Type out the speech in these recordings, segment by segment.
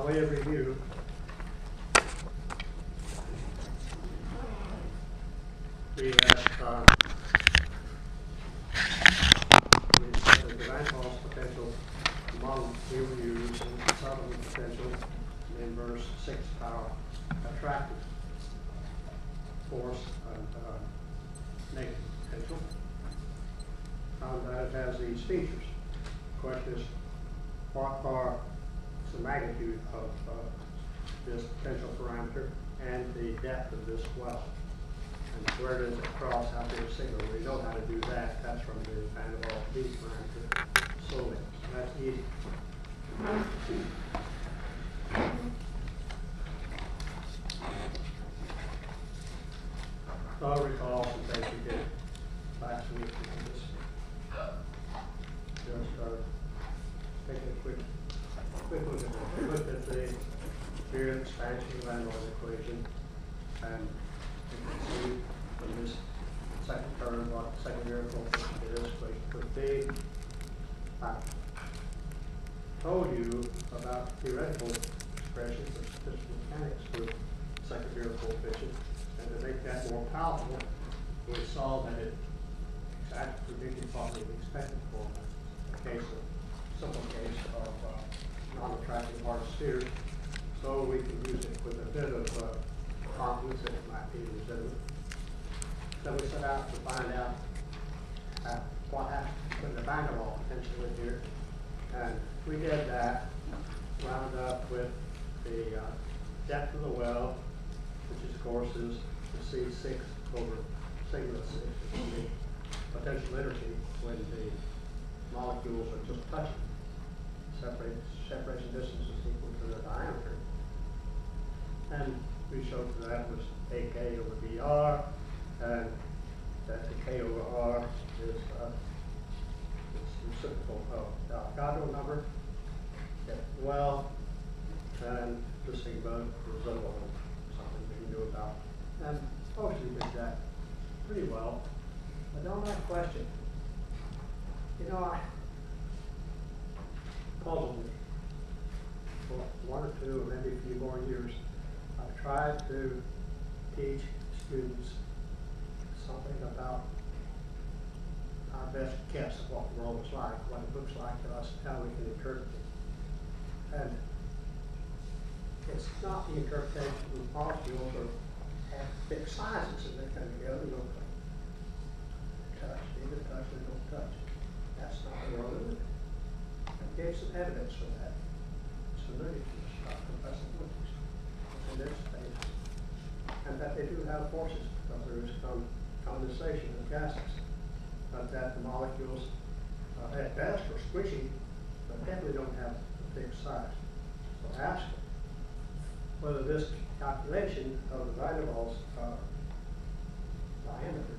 by way of review, we have we said that the Vanderbilt potential among use and Sutherland potential in verse 6 power attractive force and negative potential. Found that it has these features. The question is, what are the magnitude of this potential parameter and the depth of this well? And where does it cross out there signal? We know how to do that. That's from the Van der Waals B parameter solely. So that's easy. So I'll recall some things we did last week. Just taking a quick look at that. We looked at the period expansion of Van der Waals equation, and you can see from this second term what the secondary coefficient of this equation could be. I told you about theoretical expressions of statistical mechanics with secondary coefficient, and to make that more powerful, we saw that it exactly predicted what we expected for a case of simple case of non-attractive hard sphere. So we can use it with a bit of confidence that it might be legitimate. So we set out to find out what happens when the Van der Waals potential in here. And we did that, wound up with the depth of the well, which of course is the C6 over sigma 6, which is the potential energy when the molecules are just touching. Separation distance is equal to the diameter. And we showed that was AK over BR, and that the K over R is reciprocal of the Avogadro number. Well, and the sigma is something we can do about. And mostly did that pretty well. But don't have a question. You know, I puzzled me for 1 or 2 or maybe a few more years. I've tried to teach students something about our best guess of what the world is like, what it looks like to us, how we can interpret it. And it's not the interpretation of molecules or have fixed sizes and they come together and look like touch, either touch or don't touch. That's not the world, is it? I gave some evidence for that. It's familiar to us about compressive liquids and their space. And that they do have forces because there is condensation of gases. But that the molecules at best are squishy, but definitely don't have a fixed size. So ask whether this calculation of the Van der Waals diameter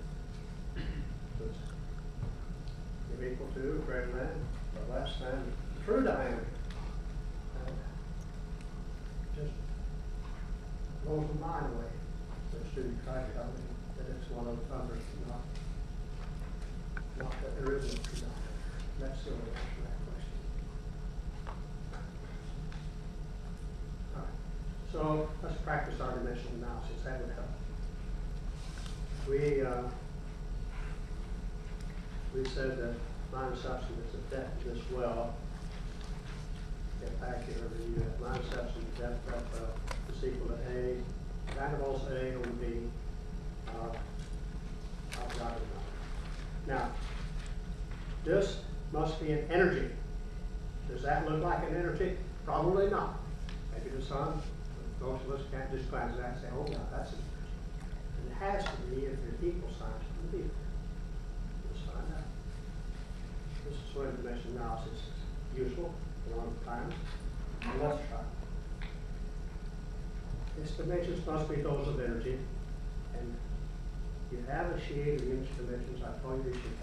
is equal to, greater than, or less than the true diameter. Just blows the mind away. The student tries to tell me that it's one of the numbers, not that there is no true diameter. That's the only answer to that question. All right. So let's practice our dimensional analysis. That would help. We said that line of substance is the depth of this well. Get back here over you have line of substance depth is equal to A. Van der Waals A over B. Avogadro number. Now, this must be an energy. Does that look like an energy? Probably not. Maybe the sun. Most of us can't just glance at that and say, oh yeah, that's an energy. And it has to be if there's equal signs to the field. Let's find out. This is where dimension analysis is useful a lot of times. And let's try. Its dimensions must be those of energy. And you have a sheet of units dimensions. I told you should.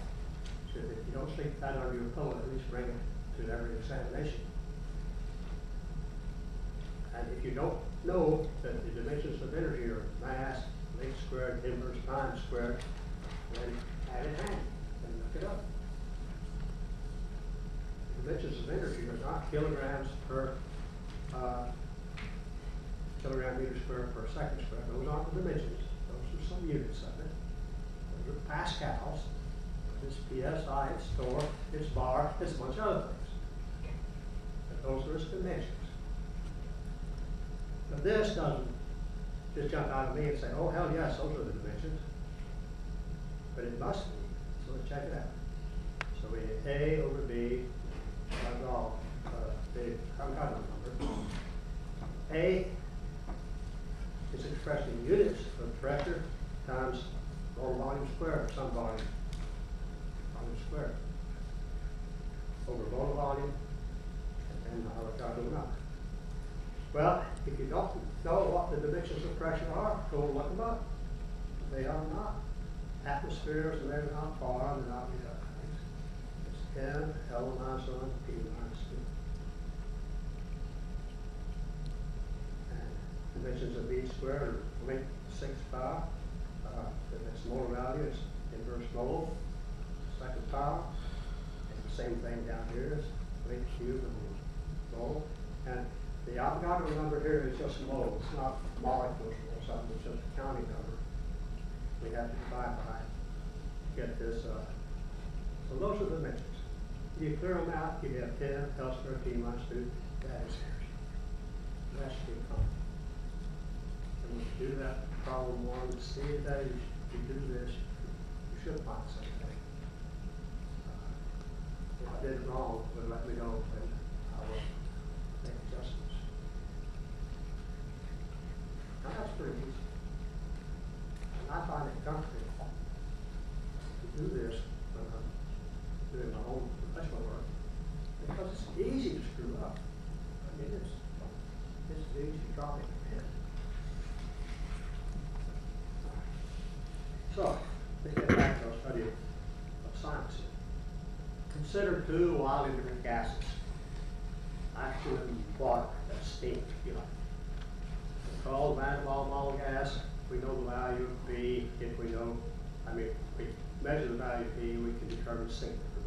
So if you don't sleep that under your pillow, at least bring it to every examination. And if you don't know that the dimensions of energy are mass, length squared, inverse time squared, then add it handy and look it up. The dimensions of energy are not kilograms per kilogram meter square per second square. Those aren't the dimensions. Those are some units of it. Those are pascals. It's PSI, it's torr, it's bar, it's a bunch of other things. But those are its dimensions. But this doesn't just jump out at me and say, oh, hell yes, those are the dimensions. But it must be. So let's check it out. So we have A over B, I've got a number. A is expressed in units of pressure times molar volume squared, or some volume squared, over molar volume, and then I've got to do number. Well, if you don't know what the dimensions of pressure are, go look them up. They are not atmospheres, and they're not bar, and they're not these other things. It's N, L minus 1, P minus 2. And dimensions of V squared are length 6 pi. That's molar value, it's inverse mole, second power. And the same thing down here is length cubed and mole. And the Avogadro number here is just mole. It's not molecules or something. It's just a counting number. We have to divide by to get this. So those are the dimensions. You clear them out, you have 10 L squared P minus 2. That is here. That should be common. And when you do that problem 1, see that you do this, you should find something. If I did it wrong, it would let me know, and I will make adjustments. Now that's pretty easy. And I find it comfortable to do this when I'm doing my own professional work, because it's easy to screw up. I mean, it's easy to drop it in. So, let's get back to our study of science. Consider 2 wildly different gases. Oxygen and water, that's steam, if you like. It's called van der Waals gas. We know the value of B. If we know, we measure the value of B, we can determine sigma from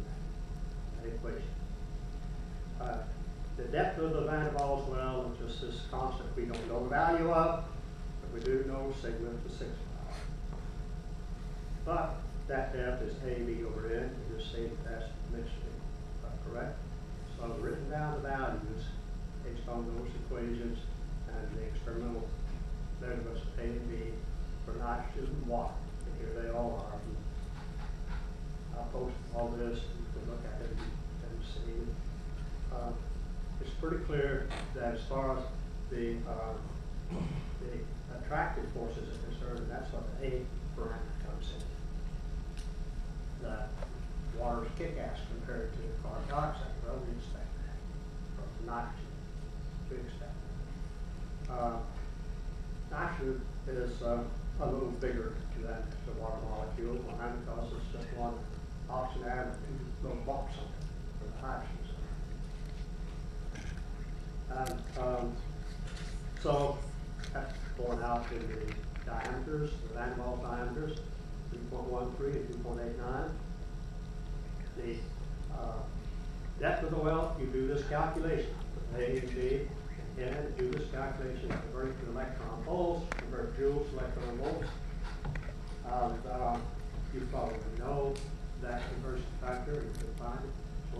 that equation. The depth of the van der Waals well is just this constant we don't know the value of, but we do know sigma to 6 pi. But that depth is AB over N. You just say that that's dimensionally correct. So I've written down the values based on those equations and the experimental measurements of A and B for nitrogen and water. And here they all are. I'll post all this. You can look at it and see. It's pretty clear that as far as the attractive forces are concerned, that's what the A parameter comes in. That water's kick-ass compared to carbon dioxide. Well, we expect that. From nitrogen, we expect that. Nitrogen is a little bigger than the water molecule, and because it's just one oxygen atom and 2 little bumps on it for the hydrogen. And so that's borne out in the diameters, the van der Waals diameters, 3.13 and 2.89. The depth of the well, you do this calculation. A and B, and do this calculation, convert it to electron volts, convert joules to electron volts. You probably know that conversion factor. You can find it.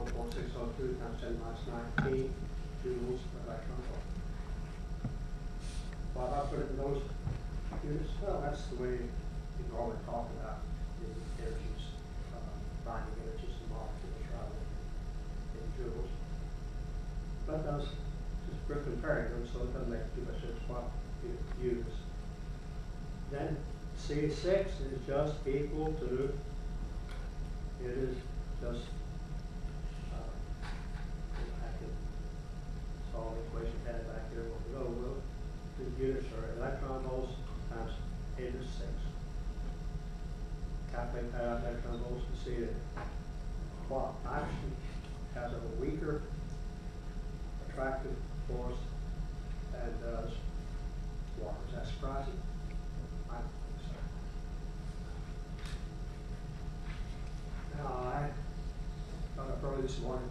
It's 1.602 times 10 minus 19 joules per electron volt. Why have I put it in those units? Well, that's the way you normally talk about the energies, binding energies and molecules rather than in joules. But those just for comparing them, so it doesn't make too much difference what you use. Then C6 is just equal to, it is just, I can solve the equation headed back here what we go with. The units are electron volts times 8 to 6. Calculate that out electron volts to see that what nitrogen has a weaker attractive force than does water. Is that surprising? I don't think so. Now I got up early this morning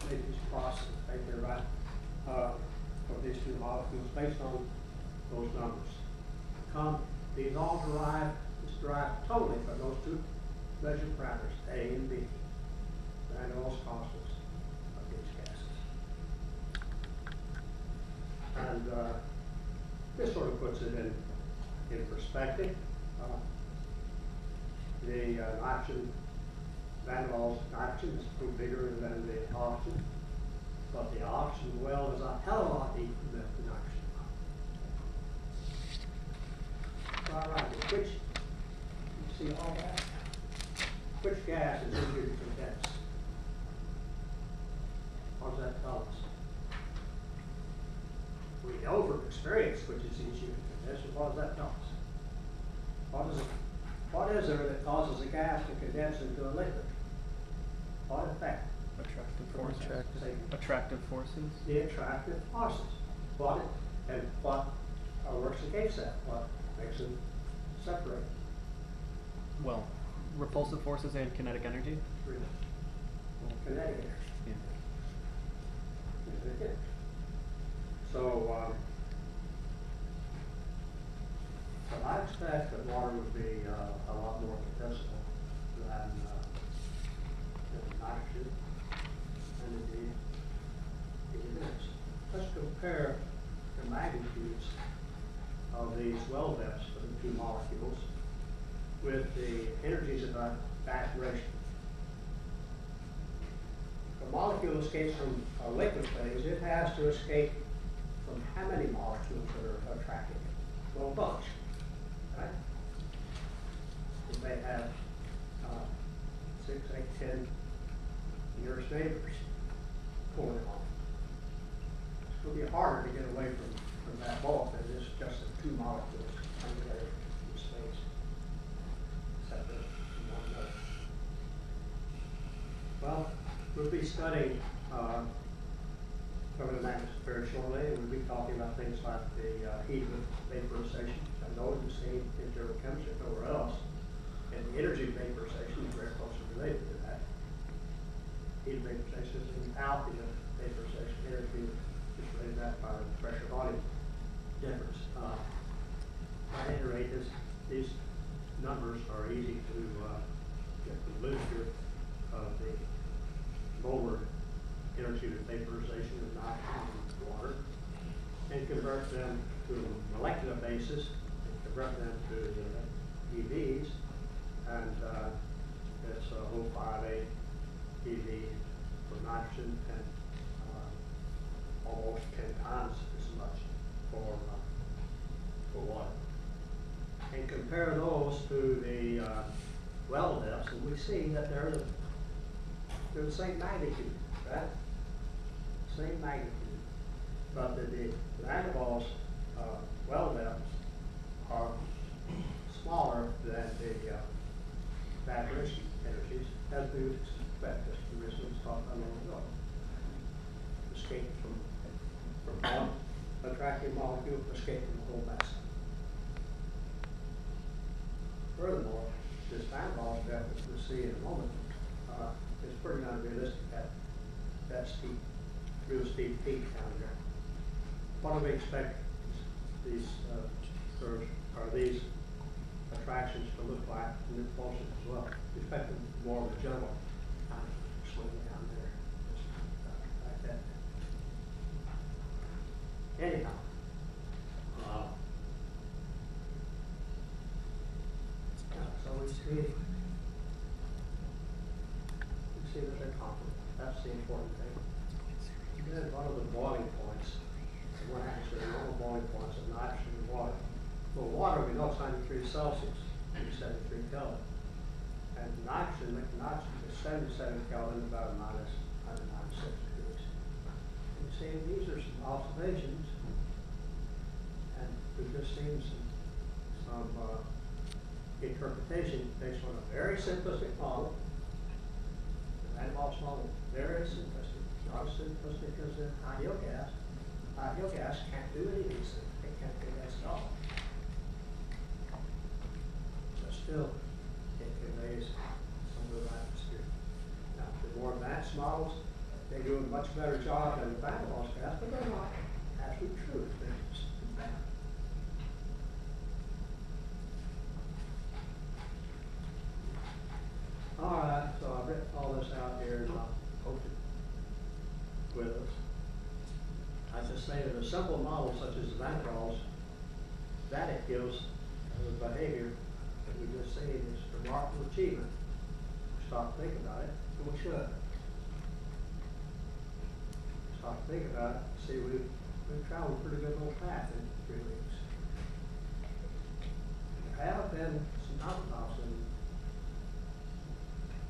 and made these plots right there, right, for these 2 molecules based on those numbers. These all it's derived totally from those two measure parameters, A and B, Van der Waals constants of these gases. And this sort of puts it in perspective. The nitrogen, Van der Waals nitrogen is proved bigger than the oxygen, but the oxygen well is a hell of a lot deeper than the nitrogen well. All right, which, you see all that? Which gas is easier to condense? What does that tell us? We know from experience which is easier to condense, but what does that tell us? What is there that causes a gas to condense into a liquid? What effect? Attractive forces. Say, Attractive forces. the attractive forces. What works against that? What makes them separate? Well, repulsive forces and kinetic energy. Well, kinetic energy. Yeah. Kinetic energy. So I expect that water would be a lot more condensable than nitrogen, and indeed it is. Let's compare the magnitudes of these well depths for the two molecules with the energies of evaporation. If a molecule escapes from a liquid phase, it has to escape from how many molecules that are attracting it? Well, a bunch, right? It may have 6, 8, 10 nearest neighbors pulling it on. It's going to be harder to get away from that bulk than it is just the two molecules coming together in space, separate from one another. Well, we'll be studying thermodynamics very shortly, and we'll be talking about things like the heat of vaporization. I know it's the same in general chemistry nowhere else, and the energy of vaporization is very closely related to that. Heat of vaporization is the enthalpy of vaporization. Energy is related to that by the pressure volume difference. At any rate, these numbers are easy to get the literature of the molar energy of vaporization of nitrogen and water, and convert them to a molecular basis, and convert them to the EVs, and it's 0.58 EV for nitrogen and almost 10 times as much for water. And compare those to the well depths, and we see that they're the same magnitude, right? Same magnitude, but the Van der Waals well depths are smaller than the evaporation energies, as we would expect, as the original was talked about a moment ago. Escape from one attractive molecule, escape from the whole mass. Furthermore, this Van der Waals depth, as we'll see in a moment, is pretty unrealistic at that steep, real steep peak down there. What do we expect these curves or these attractions to look like in the repulsion as well? We expect them more of a general kind of swing down there, just like that. Anyhow, so we see that they're comparable. That's the important thing. Then one of the boiling points, one actually normal boiling points of nitrogen and water. Well, water we know is 93 Celsius, 73 Kelvin. And nitrogen, liquid nitrogen is 77 Kelvin, about minus 196 degrees. And you see, these are some observations, and we've just seen some interpretation based on a very simplistic model. Van der Waals model, very simplistic. Not as simplistic as the ideal gas. Ideal gas can't do any of these things. It can't do that at all. But still, it can raise some of the atmosphere. Now, the more advanced models, they do a much better job than the Van der Waals gas, but they're not absolutely true. They're just bad. us out here not poking with us. I just say that a simple model such as Van Gogh, that it gives the behavior that we just seen is remarkable achievement. Stop to think about it, and we should. Stop to think about it, see we've traveled a pretty good little path in 3 weeks. There have been some mountaintops, and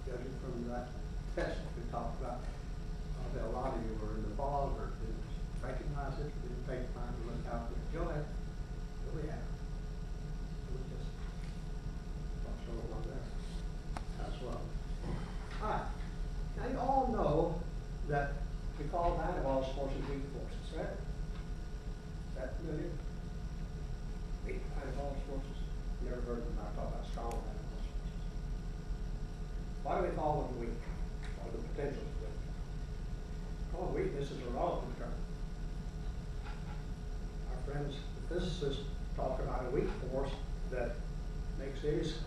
judging from that test we talked about, that a lot of you were in the fog or didn't recognize it, didn't take time to look out with joy. But we have. We just don't show it on there as well. All right. Now you all know that we call Van Gogh forces weak forces, right? Is that familiar? Weak Van Gogh forces. Never heard them. I talk about strong Van Gogh forces. Why do we call them weak? Or the potential is weak? Call weakness is a relative term. Our friends, the physicists, talk about a weak force that makes these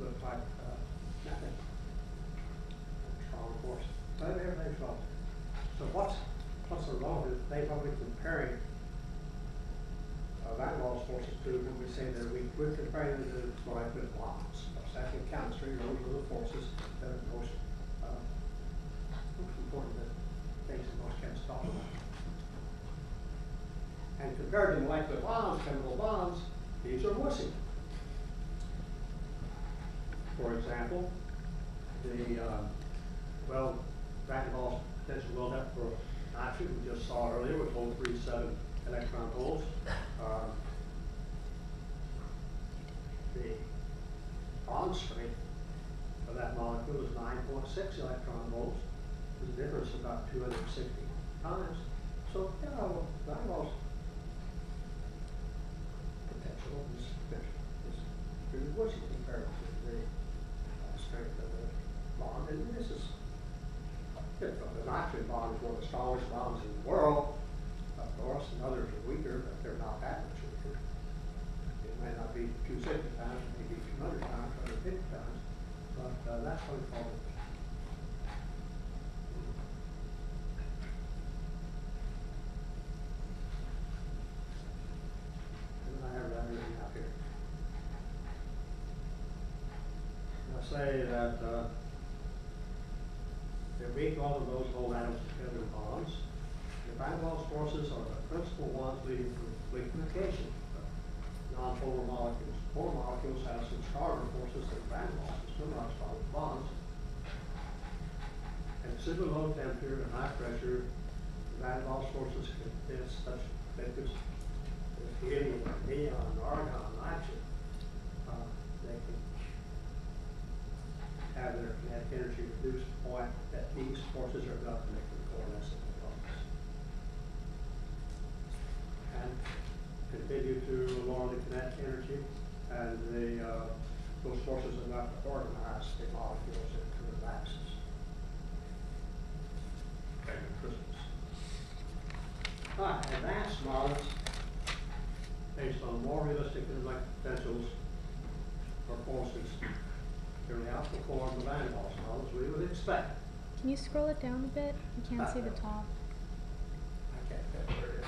look like nothing. Strong force. But everything's relative. So what's the relative? They probably comparing Van Gogh's forces to when we say they're weak. We're comparing them to molecular bonds. That's in chemistry. Those are the forces that are most important things that most chemists talk about. And compared to molecular bonds, chemical bonds, these are wussy. For example, Van Gogh's potential buildup for nitrogen we just saw earlier with 0.37 electron volts. The bond strength of that molecule is 9.6 electron volts. There's a difference of about 260 times. So, Van Gogh's potential is pretty wussy compared to the strength of the bond. And this is the nitrogen bond is one of the strongest bonds in the world, of course, and others are weaker, but they're not that much weaker. It may not be 260 times, it may be 200 times, 150 times, but that's what we call it. And I have that written out here. And I say that they're weak, all of those hold atoms together in bonds. The Van Gogh's forces are the principal ones leading to liquefaction of non-polar molecules. Polar molecules have some stronger forces than Van Gogh's, still not strong bonds. At super low temperature and high pressure, Van Gogh's forces can condense such liquids as helium, neon, argon, nitrogen. They can have their kinetic energy reduced to the point that these forces are enough to make them coalesce in the bonds. And continue to lower the kinetic energy, and those forces are enough to organize the molecules into lattices. Crystals. Advanced models based on more realistic electric potentials or forces really outperform the Van Gogh's models we would expect. Can you scroll it down a bit? You can't see the top. I can't tell where it is.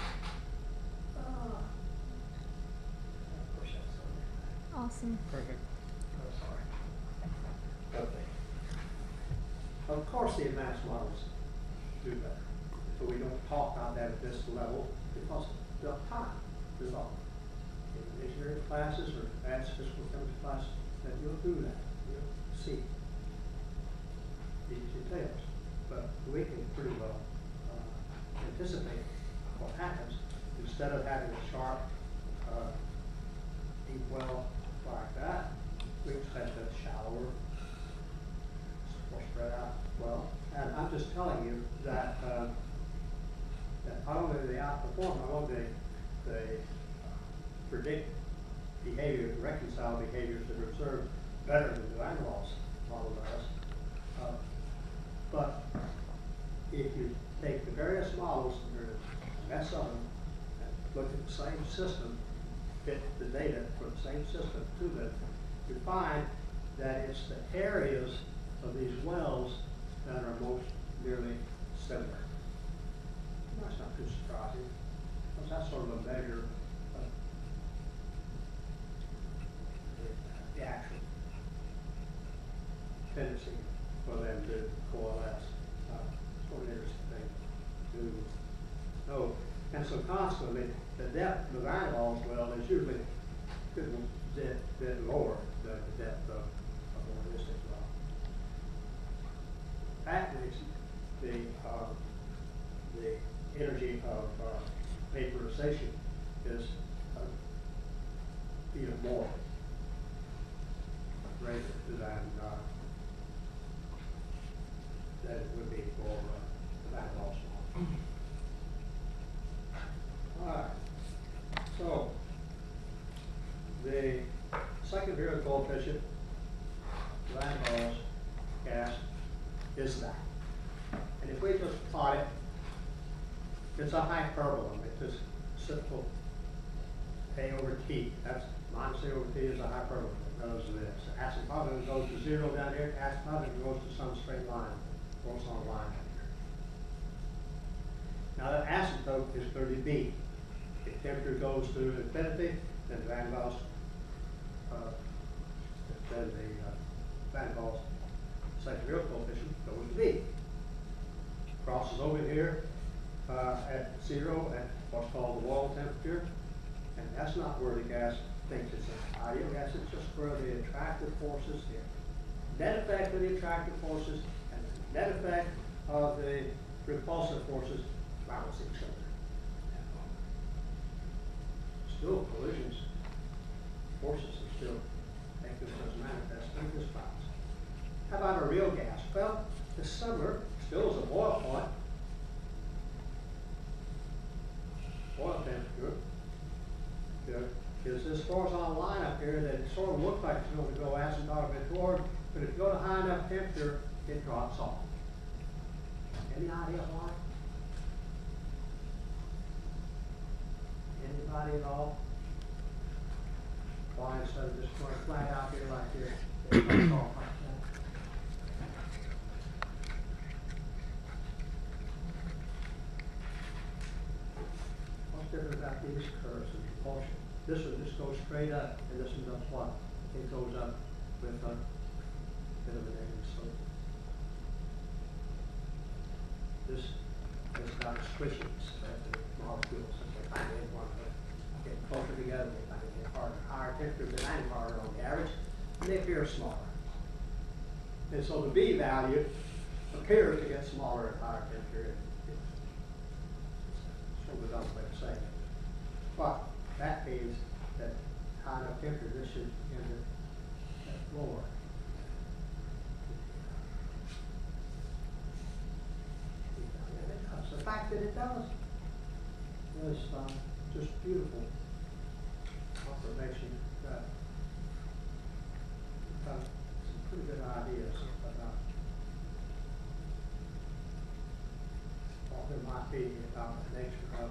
Push that somewhere. Awesome. Perfect. Oh, sorry. Okay. Of course the advanced models do better. So we don't talk about that at this level because the time is off. In engineering classes or advanced physical chemistry classes, that you'll do that. You'll see these details. But we can pretty well anticipate what happens instead of having a sharp deep well like that. We expect a shallower, more spread out well. And I'm just telling you that that not only do they outperform, not only they predict behavior, reconcile behaviors that are observed better than the Van Gogh's model does. But if you take the various models, and there's a mess of them, and look at the same system, fit the data for the same system to them, you find that it's the areas of these wells that's sort of a measure of the actual tendency for them to coalesce. It's one interesting thing to know. And so consequently, the depth of the Van der Waals well is usually a good bit lower than the depth of a more distant well. That makes the energy of vaporization is even more greater than it would be for the Van der Waals well. All right. So the second Beer coefficient, Van der Waals gas, is that. And if we just plot it, it's a hyperbola. It's just simple A over T. That's minus A over T is a hyperbola. It goes to this. Asymptotic goes to 0 down here. Asymptotic goes to some straight line. Goes on a line down here. Now that asymptote is 30B. If temperature goes to infinity, then Van der Waals, Van der Waals second Beer coefficient goes to B. Crosses over here at 0 at what's called the wall temperature, and that's not where the gas thinks it's an ideal gas. It's just where the attractive forces, the net effect of the attractive forces and the net effect of the repulsive forces balance each other. Still collisions, forces are still make themselves manifest in this balance. How about a real gas? Well, the summer still is a boil point. Boil temperature is this horizontal line up here that it sort of looks like it's going to go asymptotically toward, but if you go to high enough temperature, it drops off. Any idea why? Anybody at all? Why instead of just going flat out here like this, it drops off like that? What's different about these curves and propulsion? This one just goes straight up, and this one does what? It goes up with a bit of a negative slope. This is about squishing the molecules as they kind of want to get closer together. They kind of get harder, higher temperature than harder on the average, and they appear smaller. And so the B value appears to get smaller at higher temperature. It's sort of a dumb way to say it. But that means that high enough temperature, this should end at lower. The fact that it does is just beautiful observation that some pretty good ideas about what there might be about the nature of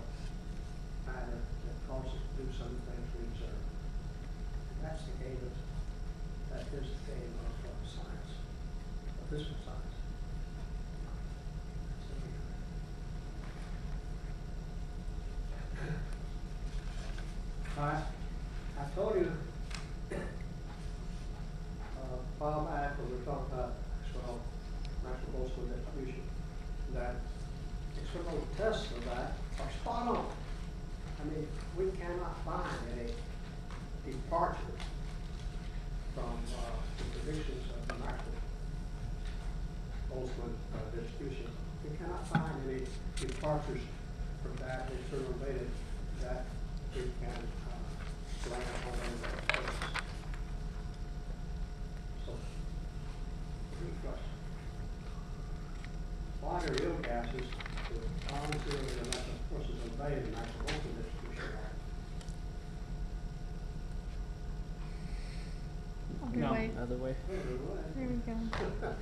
matter that causes us to do some things we observe. And that's the game of, that is the game of science, of physical science. I told you a while back when we were talking about Maxwell Boltzmann distribution that experimental tests of that are spot on. I mean, we cannot find any departures from the predictions of the Maxwell Boltzmann distribution. We cannot find any departures from that internal data that we can land on any basis. So, good question. Why do real gases with non-zero electron forces obey the Maxwell Boltzmann distribution? Other No, way. other way. There we go. Why do they think about that?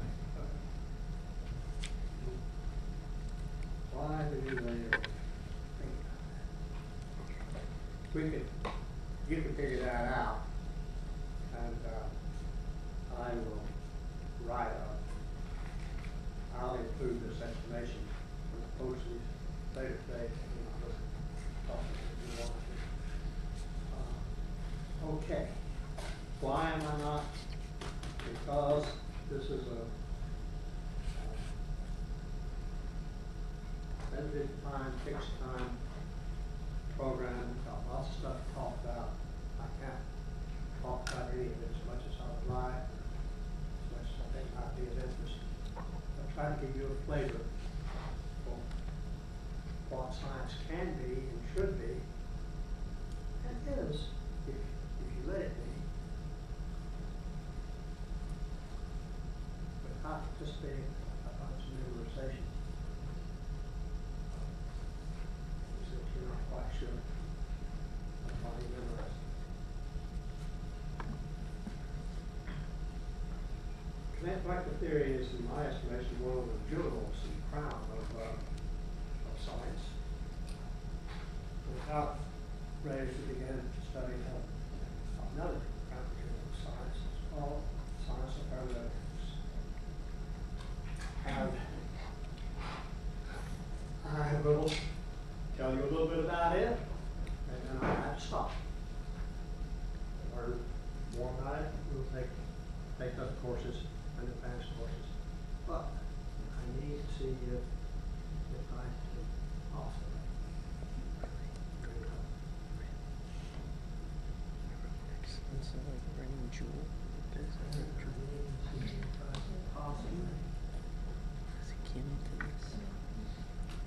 You can figure that out, and I will write I'll include this explanation when I post these later today. Talk to you. Okay. Why am I not? Because this is a limited time, fixed time program, got lots of stuff to talk about. I can't talk about any of it as much as I would like, as much as I think might be of interest. I'll try to give you a flavor for what science can be and should be, and is, if you let it be, without participating a bunch of memorization. Since you're not quite sure of why you memorize. Plant collective theory is, in my estimation, one of the jewels and crown of science. Without ready to begin to study another crown jewel of science, it's called science of hermeneutics. And I will tell you a little bit about it, and then I'll have to stop. Learn more about it. We'll take those courses and advanced courses. But I need to see if I can also. It's like running jewel. Possibly. Does it come to this?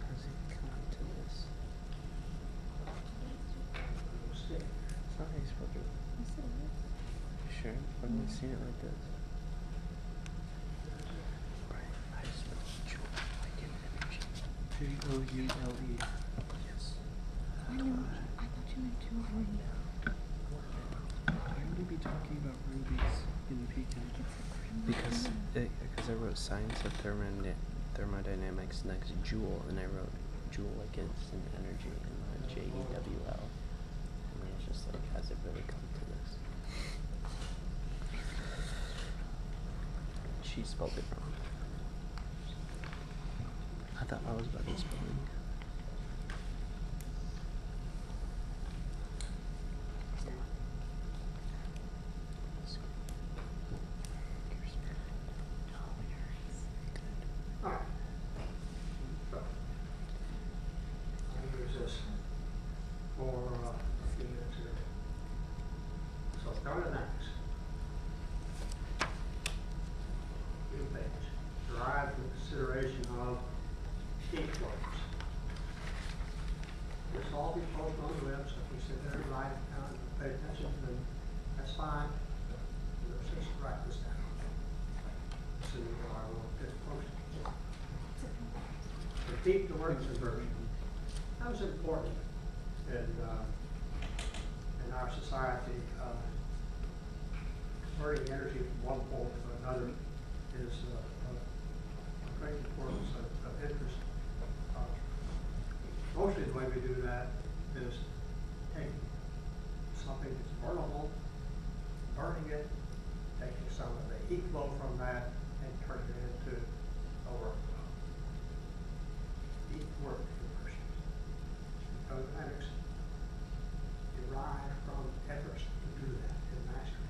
Does it come to this? Stick. It's not how you spell jewel. Yes, it is. Sure? I've never seen it like this. Right. I spell jewel. I give it energy. Joule. Yes. I thought you meant jewelry. Why would we be talking about rubies in Pekin? Because I wrote science of thermodynamics next joule, and I wrote joule like it's an energy and not JEWL. And I was just like, has it really come to this? She spelled it wrong. I thought I was about to spelling. All right. So, I'll use this for a few minutes here. So thermodynamics. New page. Derived from consideration of heat flows. This all be posted on the web, so if you sit there and write it down and pay attention, then that's fine. You'll just write this down. So you know I will get posted. Repeat the word conversion. That was important in our society. Converting energy from one pole to another is of great importance of interest. Mostly the way we do that is taking something that's burnable, burning it, taking some of the heat flow from that, and turning it into a work flow. Heat work conversion. Thermodynamics derived from efforts to do that in mastery.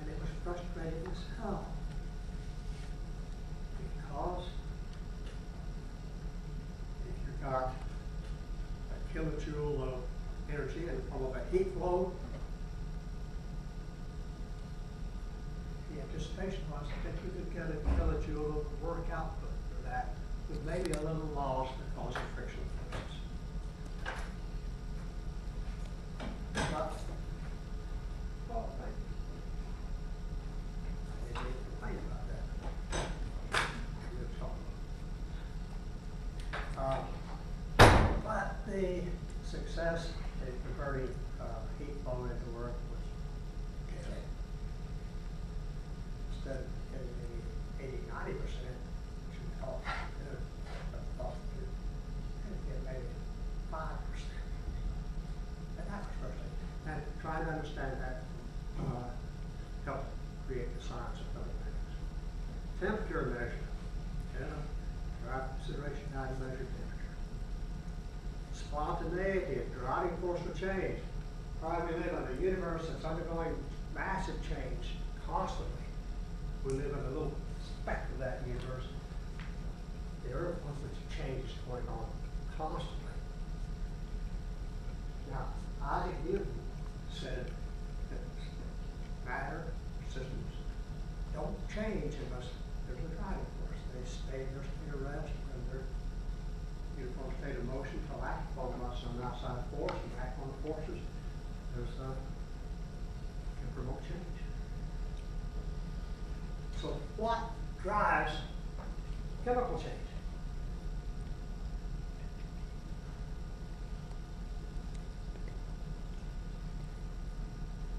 And it was frustrating as hell. Because if you've got a kilojoule of energy in the form of a heat flow, the anticipation was that you could get a kilojoule of work output for that, with maybe a little loss because of frictional forces. But, well, I didn't even complain about that. We'll talk about it. But the success in converting heat flow into work was okay. Instead of getting 80-90%, which we thought we get maybe 5%. And that was frustrating. And trying to understand that helped create the science of thermodynamics. Temperature measurement. Drive consideration how you measure temperature. Spontaneity of driving force of change. All right, we live in a universe that's undergoing massive change constantly. We live in a little speck of that universe. The earth wants to change is going on constantly. Now, Isaac Newton said that matter systems don't change unless there's a driving force. They stay in their state of rest and they're uniform state of motion till act upon some outside force and act on the forces. There's can promote change. So what drives chemical change?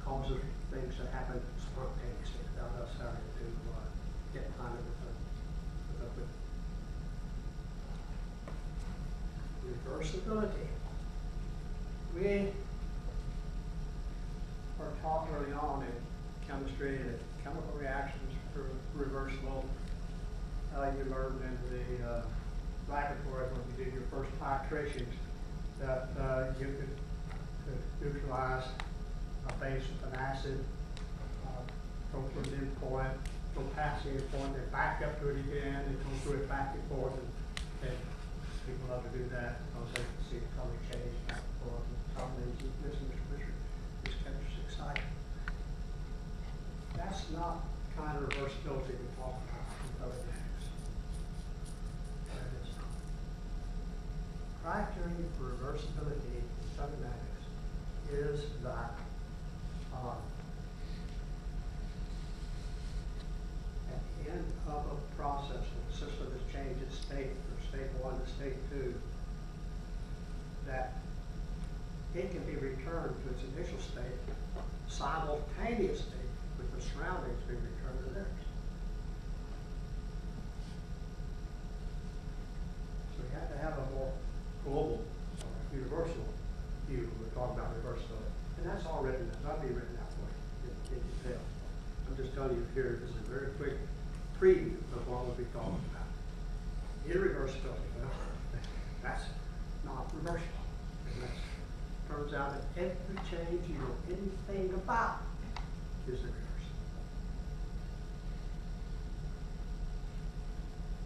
Causes things that happen spontaneously without us having to get behind it with reversibility. We were taught early on in chemistry that chemical reactions are reversible. You learned in the laboratory when you did your first titrations that you could neutralize a base with an acid, go through an endpoint, go past the endpoint, then back up to it again, and go through it back and forth. And people love to do that because they can see the color change back and forth. And some of these, Mr. Richard, this chemistry exciting. That's not the kind of reversibility we talk about in thermodynamics. That is not. Criteria for reversibility in thermodynamics is that at the end of a process, when the system has changed its state from state 1 to state 2, that it can be returned to its initial state simultaneously with the surroundings being returned to theirs. So we have to have a more global, universal view when we're talking about reversibility. And that's all written, that'll be written out for you in detail. I'm just telling you here, this is a very quick preview of what we'll be talking about. Irreversibility, well, that's not reversible. And that turns out that every change you know anything about is irreversible.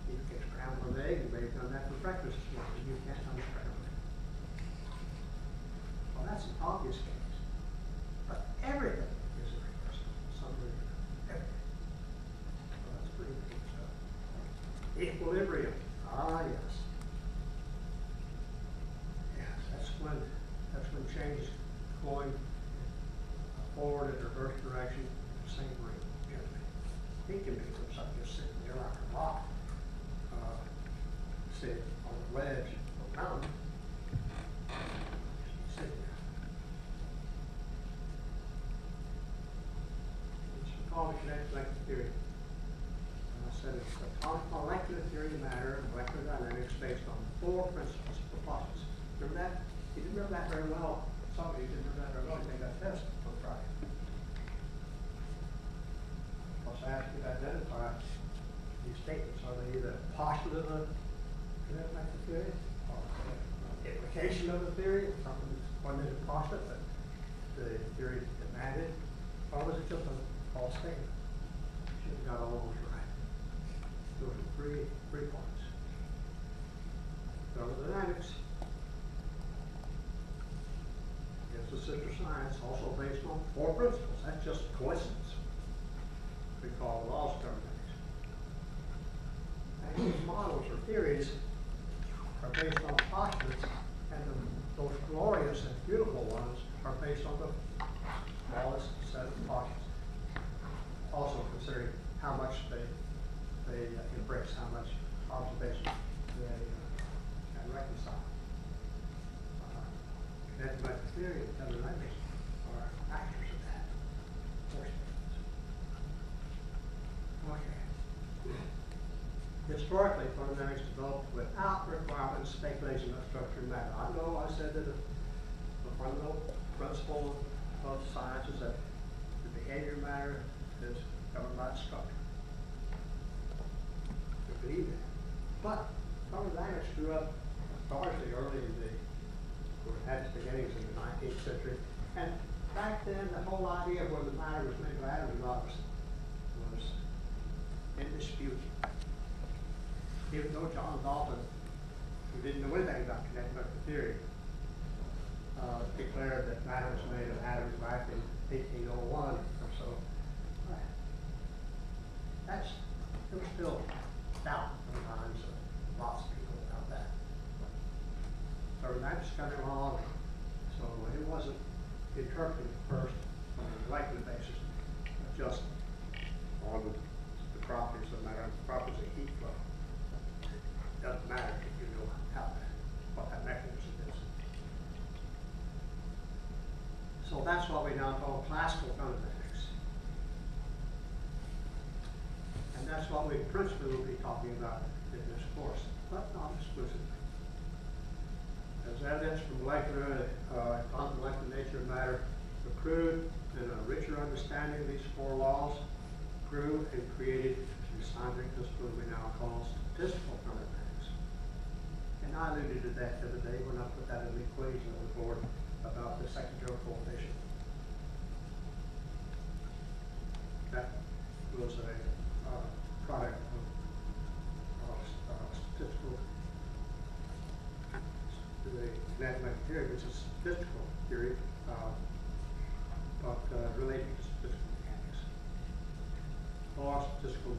You can scramble an egg, you may have done that for breakfast this morning, you can't unscramble it. Well, that's an obvious case. But everything is irreversible. Something, everything. Well, that's pretty good stuff. Equilibrium. Ah, yes. Yes, that's when change is going forward in reverse direction in the same rate, generally. It can be from something just sitting there like a rock, sitting on the ledge of a mountain, sitting there. Called the kinetic molecular theory. And I said it's atomic molecular theory of matter and molecular dynamics based on 4 principles of process. Remember that? You didn't remember that very well. Some of you didn't remember that very well. You take that test on Friday. Because I asked you to identify these statements. Are they either a postulate of the kinetic molecular theory or an implication of the theory? Something that's one is a postulate that the theory demanded, or was it just a false statement? Should have got all those right. Those are three points. Thermodynamics is the sister science, also based on 4 principles. That's just coincidence. We call the laws of thermodynamics. And these models or theories are based on postulates, and those glorious and beautiful ones are based on the smallest set of postulates. Also considering how much they embrace, how much observation they can reconcile. Kinetic molecular theory and thermodynamics are actors of that. Force fields. Okay. Historically, thermodynamics developed without requirement of speculation of structure and matter. I know I said that the fundamental principle of science is that the behavior of matter is governed by structure. We believe that. But thermodynamics grew up largely early in at its beginnings in the 19th century, and back then, the whole idea of where the matter was made by Adam and Roberts was in dispute. Even though John Dalton, who didn't know anything about kinetic vector theory, declared that matter was made of atoms back in 1801 or so. There was still doubt sometimes, lots of people about that. So that's coming along, so it wasn't interpreted first on a molecular basis, but just on the properties of matter, the properties of heat flow. It doesn't matter if you know what that mechanism is. So that's what we now call classical thermodynamics. And that's what we principally will be talking about in this course, but not exclusively. As evidence from molecular, quantum molecular nature of matter accrued, and a richer understanding of these four laws grew and created the scientific discipline we now call statistical thermodynamics. And I alluded to that the other day when I put that in the equation on the board about the secondary coefficient. That was a product of statistical, the kinetic theory, which is statistical theory, but related to statistical mechanics, or statistical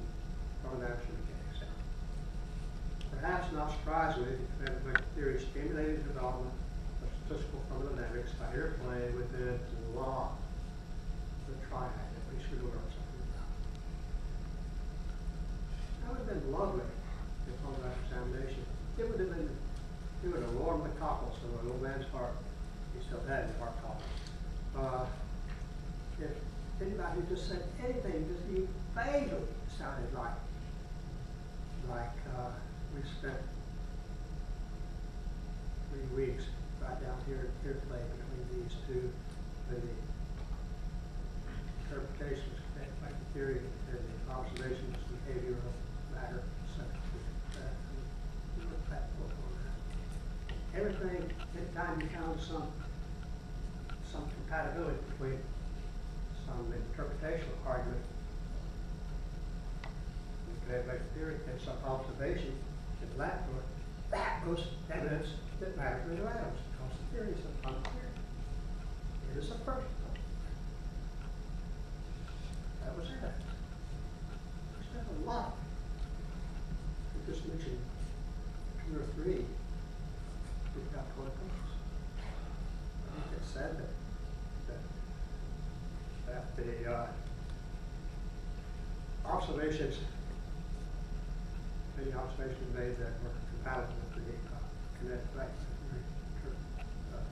thermodynamics and mechanics. Perhaps not surprisingly, the kinetic theory stimulated the development of statistical thermodynamics by interplay within the law, the triad that we should learn something about. That would have been lovely upon that examination. It would have warmed the cockles of an old man's heart. He still had his heart cockles. If anybody just said anything, just even vaguely sounded like we spent 3 weeks right down here at interplay between these two, and the interpretations, kinetic theory, and the observations, behavior of matter, everything, anytime you found some compatibility between some interpretational argument with kinetic theory and some observation in the laboratory, that was evidence that matter is made of atoms, because the theory is unclear. It is the first one. That was it. We spent a lot. We just mentioned 2 or 3. We've got 20 points. I think it said that the observations, many observations made that were compatible with the kinetic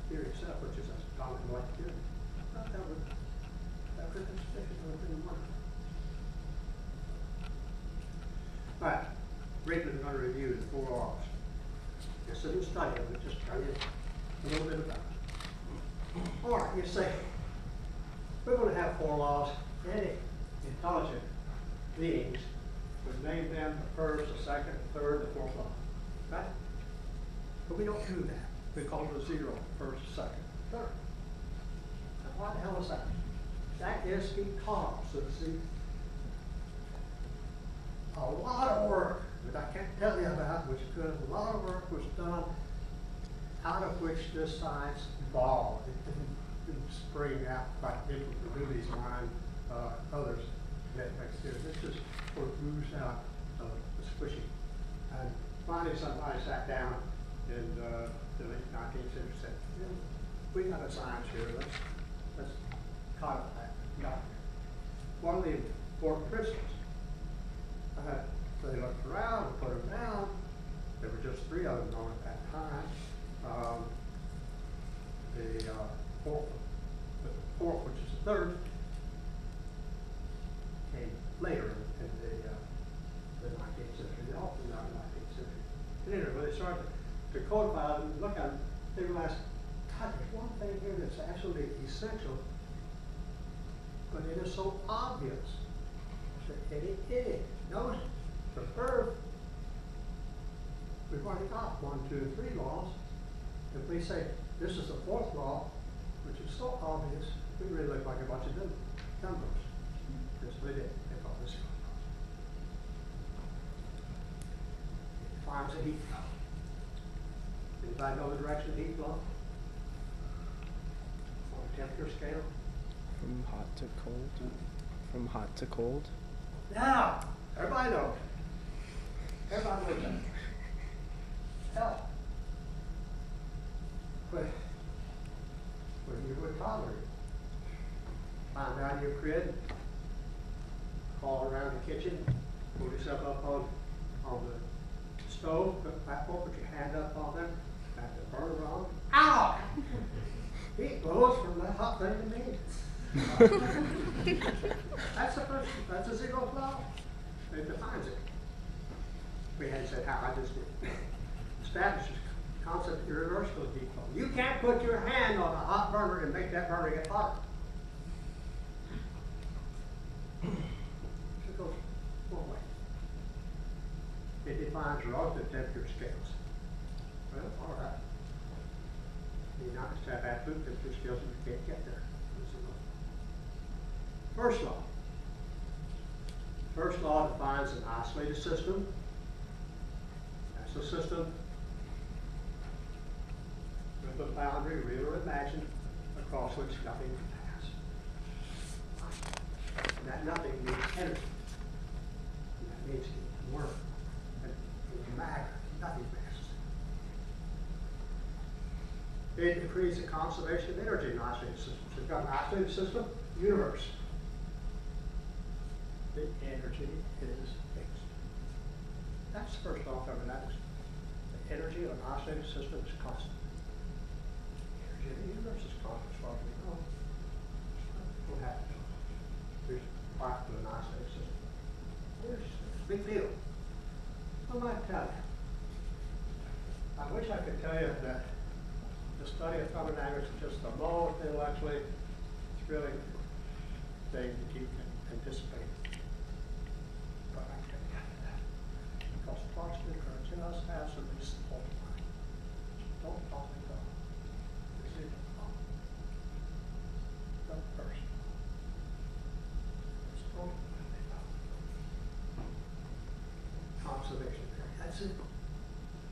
theory itself, which is a dominant molecular theory. That would have been wonderful. All right, briefly we're going to review the 4 laws. It's a new study, but just tell you a little bit about it. All right, you say, we're going to have 4 laws. Any intelligent beings would name them the first, the second, the third, the fourth law. Right? But we don't do that. We call it a 0, first, second, third. Now, why the hell is that? That is because, see, a lot of work that I can't tell you about, which because a lot of work was done out of which this science evolved. It didn't spring out quite different from Ruby's line, others that makes sense. This is sort of moves out of the squishy. And finally somebody sat down in the late 19th century and said, we got a science here, let's codify it. One of the important principles. They looked around and put them down. There were just 3 of them known at that time. The fourth, which is the third, came later in the 19th century, the also not 19th century. And anyway, when they started to codify them and look at them, they realized, God, there's one thing here that's absolutely essential, but it is so obvious. So any idiot knows it. The third, we've already got 1, 2, and 3 laws. If we say this is the 4th law, which is so obvious, It really looked like a bunch of dumbbells. That's what they did. They call this one. It defines a heat flow. Anybody know the direction of heat flow? On a temperature scale? From hot to cold. From hot to cold. Now, everybody knows. Everybody knows that. Hell. When you were toddler, climb down your crib, crawl around the kitchen, pull yourself up on the stove, platform, put your hand up on there, got the burner on. Ow! Heat blows from that hot thing to me. That's a zero flow. It defines it. We had said how I just did. Establishes the concept of irreversible heat flow. You can't put your hand on a hot burner and make that burner get hotter. It goes one way. It defines relative temperature scales. Well, all right. You not just have absolute temperature scales and you can't get there. First law. First law defines an isolated system. That's a system with a boundary, real or imagined, across which nothing can pass. And that nothing means energy. And that means work. And matter. Nothing passes. It creates a conservation of energy in an isolated system. So you've got an isolated system, universe. The energy is fixed. That's the first law of thermodynamics. The energy of an oscillating system is constant. The energy of the universe is constant as far as we know. What happens? There's life to an oscillating system. It's a big deal. I might tell you. I wish I could tell you that the study of thermodynamics is just the most intellectually thrilling thing to keep anticipating. But I can't get that. Because constant currents in us have some reason to multiply. Don't talk me down. This is the first. It's multiply me down. Conservation theory. That's it.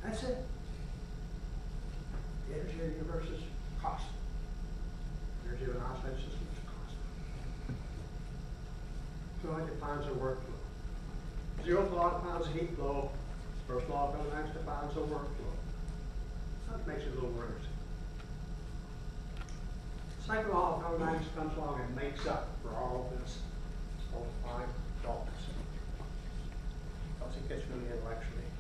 That's it. The energy of the universe is constant. The energy of an oscillating system is constant. So it defines a workflow. Zeroth law defines a heat flow. First law of thermodynamics defines a workflow. That makes it a little worse. Second law of thermodynamics comes along and makes up for all of this. It's called defined dollars. Because it gets really intellectually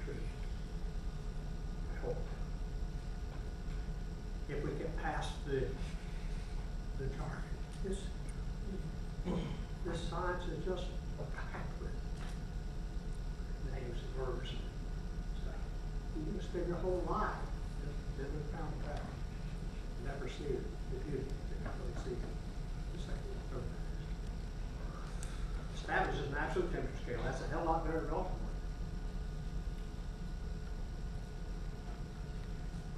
tricky. I hope. If we get past the jargon. This science is just packed with names and verbs and stuff. You can spend your whole life just never found it out. Never see it. If you really see it. Just like establishes an absolute temperature scale. That's a hell lot better than relative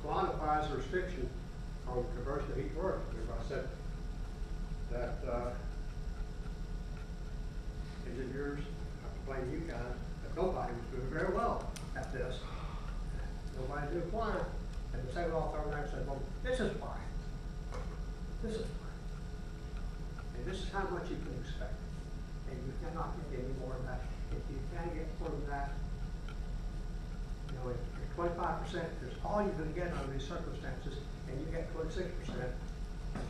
one. Quantifies the restriction on conversion of heat to work. Everybody said that engineers, have to blame you guys, that nobody was doing very well at this. Nobody did fine. And the second law of thermodynamics said, well, this is fine. This is fine. And this is how much you can expect. And you cannot get any more than that. If you can get more than that, you know, if you're 25%, that's all you're going to get under these circumstances, and you get 26%,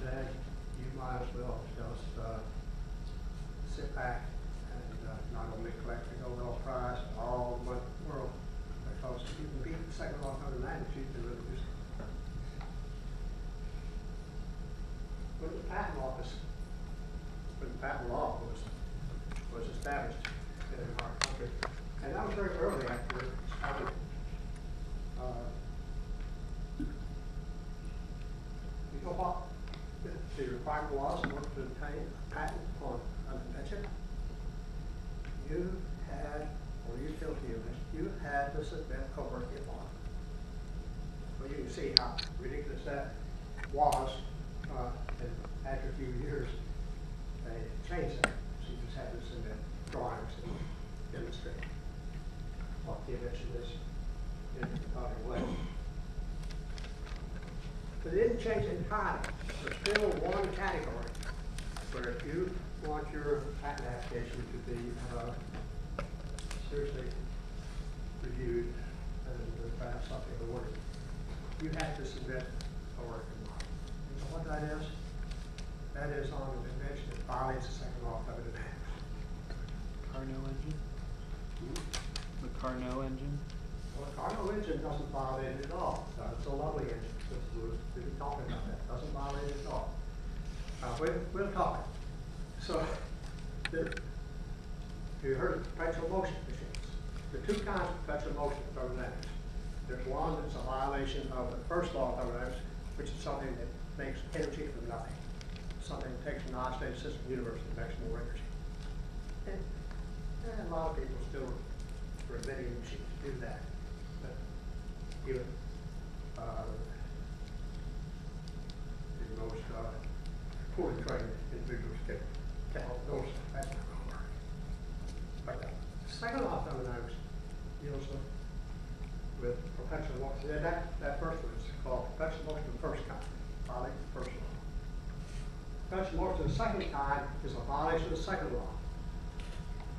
then you might as well just sit back and not only collect the Nobel Prize, but all the money in the world, because if you can beat the second law of thermodynamics, you can really do something. When the patent office, when the patent law was established in our country, and that was very early after it started. You know what the requirement was in order to obtain a patent on an invention? You had, or utility unit, you had to submit a working model. Well, you can see how ridiculous that was, and after a few years, they changed that. She just had this in the drawings and demonstrate what the invention is in a other way. But it didn't change entirely. There's still one category where if you want your patent application to be seriously reviewed and perhaps something awarded, you have to submit a working model. You know what that is? That is on an invention that violates the second law of thermodynamics. Carnot engine? The Carnot engine? Well, the Carnot engine doesn't violate it at all. It's a lovely engine. We'll be talking about that. Doesn't violate it at all. We'll talk. So, you heard of perpetual motion machines. There are two kinds of perpetual motion thermodynamics. There's one that's a violation of the first law of thermodynamics, which is something that makes energy from nothing. Something that takes an isolated system universe and makes more energy. And a lot of people still are inventing machines to do that. But even the most poorly trained individuals can help those. That's not going to work. But the second law of thermodynamics deals with perpetual motion. That first one is called perpetual motion of the first kind, violating the first law. Perpetual motion of the second kind is a violation of the second law.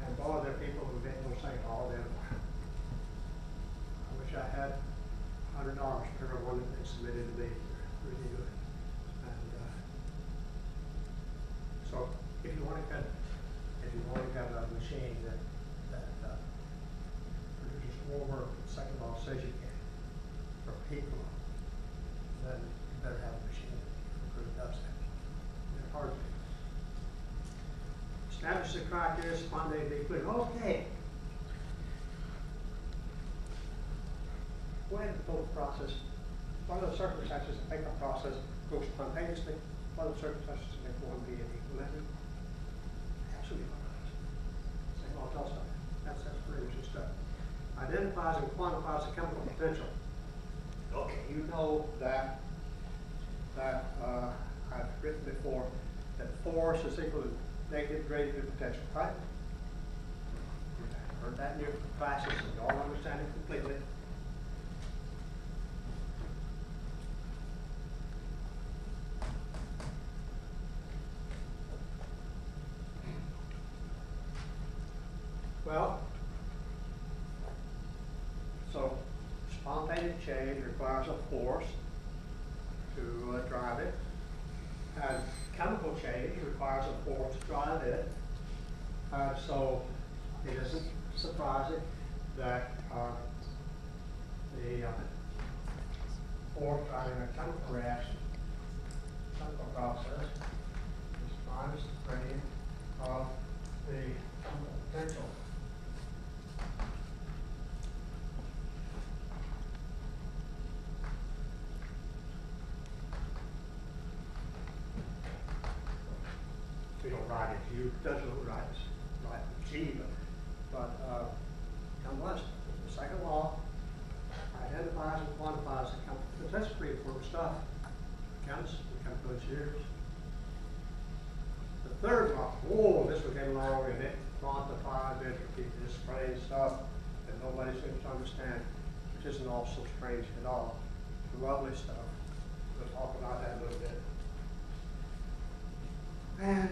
And boy, there are people who invent those things all day long. I wish I had $100 per one that they submitted to me. Really good. And so if you want to get a machine that produces more work than the second law says you can, for people, then you better have a machine that really does that. They're hard to do. Establish the criteria, spontaneous, be clear. Okay. When the total process, what are the circumstances that make a process go spontaneously? What are the circumstances that make one be an equilibrium? Absolutely not. Same law tells us that. That's pretty much stuff. Identifies and quantifies the chemical potential. Okay, you know that I've written before that force is equal to negative gradient potential, right? You've heard that in your classes, and you all understand it completely. Well, so spontaneous change requires a force to drive it, and chemical change requires a force to drive it. So it isn't surprising that the force driving a chemical reaction, chemical process, is minus the gradient of the chemical potential. We don't write it. You doesn't write G, but nonetheless, the second law identifies and quantifies the chemical. That's pretty important stuff. Chemists, chemical engineers. The third law, whoa, this one came along and it quantifies entropy, this strange stuff that nobody seems to understand, which isn't all so strange at all. Lovely stuff. We'll talk about that a little bit. And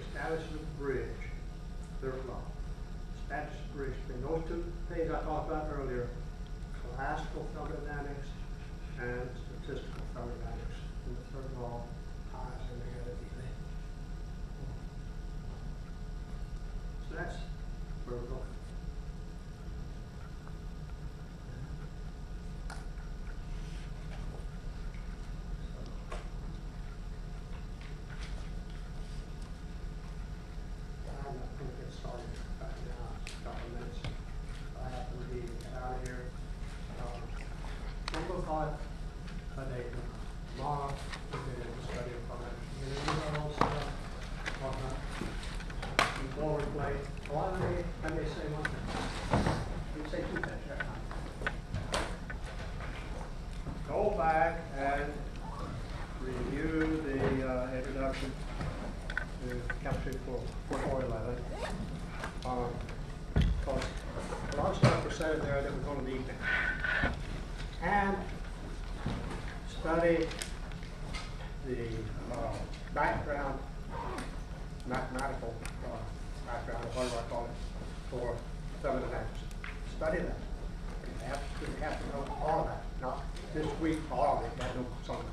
establishment of the bridge, third law. Establish the bridge between those two things I talked about earlier, classical thermodynamics and statistical thermodynamics. And the third law ties them together deeply. So that's where we're going. I'm not going to get started right now. A couple of minutes. I have to leave and get out of here. We'll call it a day tomorrow. We're going to study from it. You know, stuff, whatnot. Boilerplate. A lot said there that we're gonna need to, and study the, background, mathematical, background, or whatever I call it, for thermodynamics. Study that. You have to know all of that, not this week, all of it, but know some of it.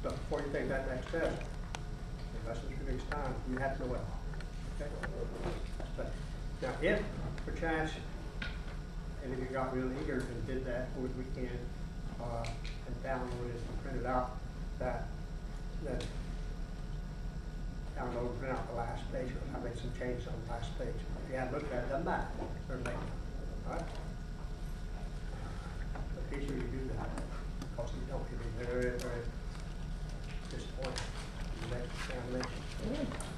But before you take that next step, unless it's your next time, you have to know it all. Okay? But now, if perchance, and if you got real eager and did that over the weekend, and downloaded and printed out that download and print out the last page, because I made some changes on the last page. If you haven't looked at it, doesn't matter. They're late. All right? But be sure you do that, because you don't, you'll be very, very disappointed in the next examination.